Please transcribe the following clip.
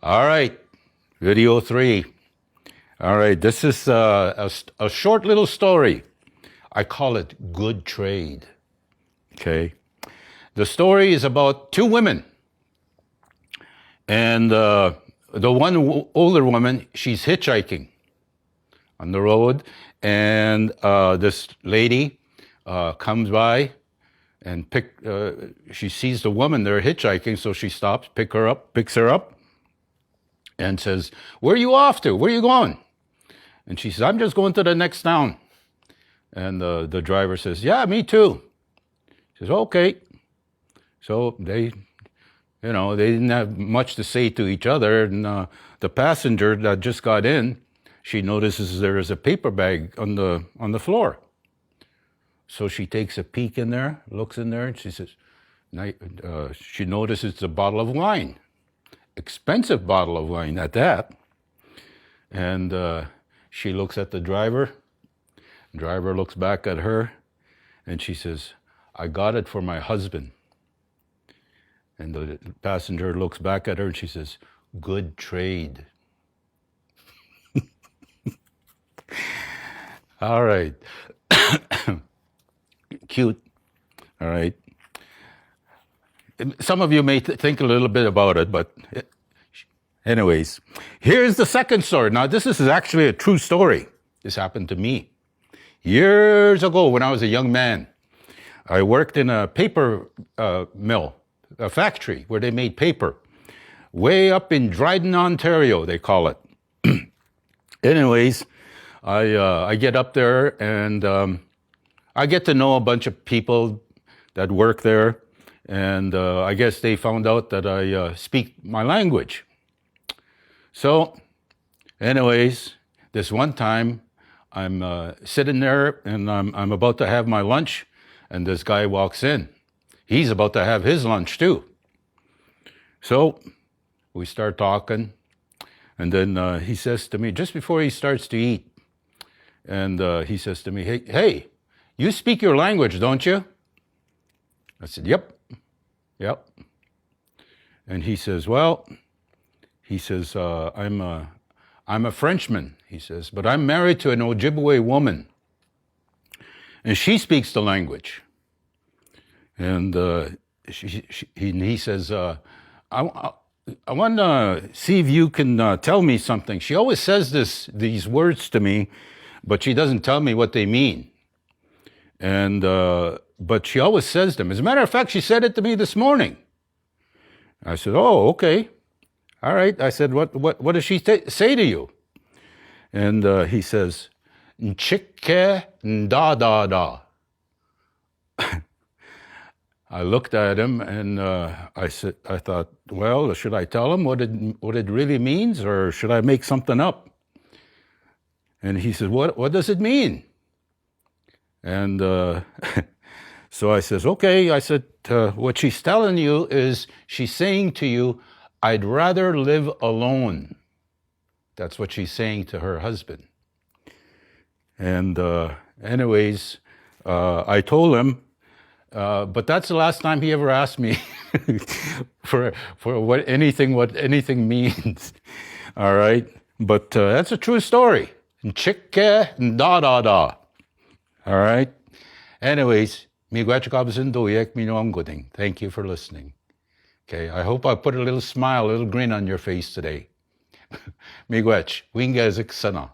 All right, video 3. All right, this is a short little story. I call it Good Trade. Okay. The story is about 2 women. And the one older woman, she's hitchhiking on the road. And this lady comes by and she sees the woman there hitchhiking, so she stops, picks her up, and says, "Where are you off to? Where are you going?" And she says, "I'm just going to the next town." And the driver says, "Yeah, me too." She says, "Okay." So they didn't have much to say to each other. And the passenger that just got in, she notices there is a paper bag on the floor. So she takes a peek in there, looks in there, and she says, she notices it's a bottle of wine. Expensive bottle of wine at that. And she looks at the driver. The driver looks back at her, and she says, "I got it for my husband." And the passenger looks back at her and she says, "Good trade." All right. Cute. All right. Some of you may think a little bit about it, but anyways, here's the second story. Now, this is actually a true story. This happened to me years ago when I was a young man. I worked in a paper mill, a factory where they made paper, way up in Dryden, Ontario, they call it. Anyways, I get up there and I get to know a bunch of people that work there, and I guess they found out that I speak my language. So, anyways, this one time I'm sitting there and I'm about to have my lunch, and this guy walks in. He's about to have his lunch too. So we start talking, and then he says to me, just before he starts to eat, and he says to me, hey, you speak your language, don't you? I said, yep. And he says, I'm a Frenchman, he says, but I'm married to an Ojibwe woman, and she speaks the language. And he says, I want to see if you can tell me something. She always says these words to me, but she doesn't tell me what they mean. And but she always says them. As a matter of fact, she said it to me this morning. I said, "Oh, okay, all right." I said, "What does she say to you?" And he says, "Nchike, ndaa." I looked at him and I thought, well, should I tell him what it really means, or should I make something up? And he said, what does it mean? And so I says, okay. I said, what she's telling you is she's saying to you, I'd rather live alone. That's what she's saying to her husband. And anyways, I told him, but that's the last time he ever asked me for what anything means. All right, but that's a true story. Nchike, ndaa. All right. Anyways, thank you for listening. Okay, I hope I put a little smile, a little grin on your face today. Miigwech, wingazik sana.